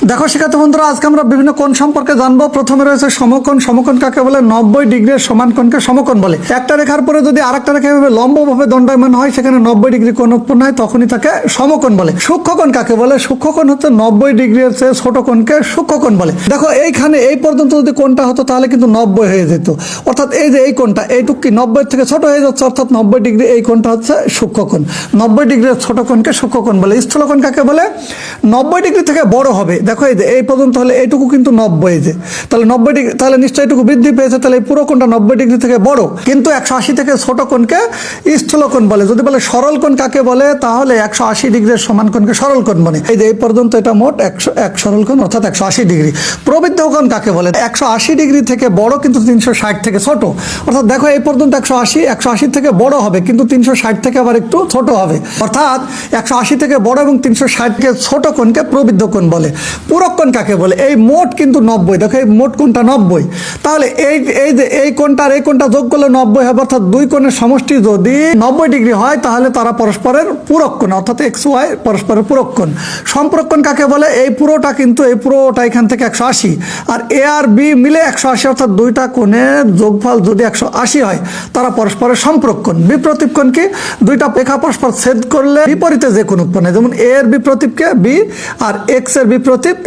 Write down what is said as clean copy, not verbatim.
দেখো শিক্ষার্থী বন্ধুরা, আজকে আমরা বিভিন্ন কোণ সম্পর্কে জানবো। প্রথমে রয়েছে সমকোণ। সমকোণ কাকে বলে? 90 ডিগ্রির সমান কোণকে সমকোণ বলে। একটা রেখার পরে যদি আরেকটা রেখা এভাবে লম্বভাবে দণ্ডায়মান হয়, সেখানে 90 ডিগ্রি কোণ উৎপন্ন হয়, তখনই তাকে সমকোণ বলে। সূক্ষ্মকোণ কাকে বলে? সূক্ষ্মকোণ হচ্ছে 90 ডিগ্রির চেয়ে ছোট কোণকে সূক্ষ্মকোণ বলে। দেখো এইখানে এই পর্যন্ত যদি কোণটা হতো তাহলে কিন্তু 90 হয়ে যেত, অর্থাৎ এই যে এই কোণটা এইটুকু কি 90 থেকে ছোট হয়ে যাচ্ছে, অর্থাৎ 90 ডিগ্রি। এই কোণটা হচ্ছে সূক্ষ্মকোণ। 90 ডিগ্রির ছোট কোণকে সূক্ষ্মকোণ বলে। স্থূলকোণ কাকে বলে? 90 ডিগ্রি থেকে বড় হবে। দেখো এই যে এই পর্যন্ত হলে এইটুকু কিন্তু 90, যে তাহলে 90 ডিগ্রি, তাহলে নিশ্চয়ই এইটুকু বৃদ্ধি পেয়েছে, তাহলে এই পুরো কোণটা 90 ডিগ্রি থেকে বড়। কিন্তু 180 থেকে ছোট কোণকে স্থূলকোণ বলে। যদি বলে সরল কোণ কাকে বলে, তাহলে 180 ডিগ্রির সমান কোণকে সরল কোণ বলে। এই যে এই পর্যন্ত এটা মোট 101 সরল কোণ, অর্থাৎ 180 ডিগ্রি। প্রবৃদ্ধ কোণ কাকে বলে? 180 ডিগ্রি থেকে বড় কিন্তু 360 থেকে ছোট। অর্থাৎ দেখো এই পর্যন্ত 180 থেকে বড় হবে, কিন্তু 360 থেকে আবার একটু ছোট হবে। অর্থাৎ 180 থেকে বড় এবং 360 থেকে ছোট কোণকে প্রবৃদ্ধ কোণ বলে। পূরক কোণ কাকে বলে? এই মোট কিন্তু 90। দেখো এই মোট কোণটা 90। তাহলে এই যে এই কোণটা আর এই কোণটা যোগ করলে 90 হবে, অর্থাৎ দুই কোণের সমষ্টি যদি 90 ডিগ্রি হয়, তাহলে তারা পরস্পরের পূরক কোণ, অর্থাৎ এক্স ওয়াই পরস্পরের পূরক কোণ। সম্পূরক কোণ কাকে বলে? এই পুরোটা কিন্তু এই পুরোটা এখান থেকে 180, আর এ আর বি মিলে 180, অর্থাৎ দুইটা কোণের যোগফল যদি 180 হয়, তারা পরস্পরের সম্পূরক কোণ। বিপ্রতীপ কোণ কি? দুইটা রেখা পরস্পর ছেদ করলে বিপরীতে যে কোণ উৎপন্ন হয়, যেমন এ এর বিপ্রতীপকে বি আর এক্স এর বিপ্রতীপ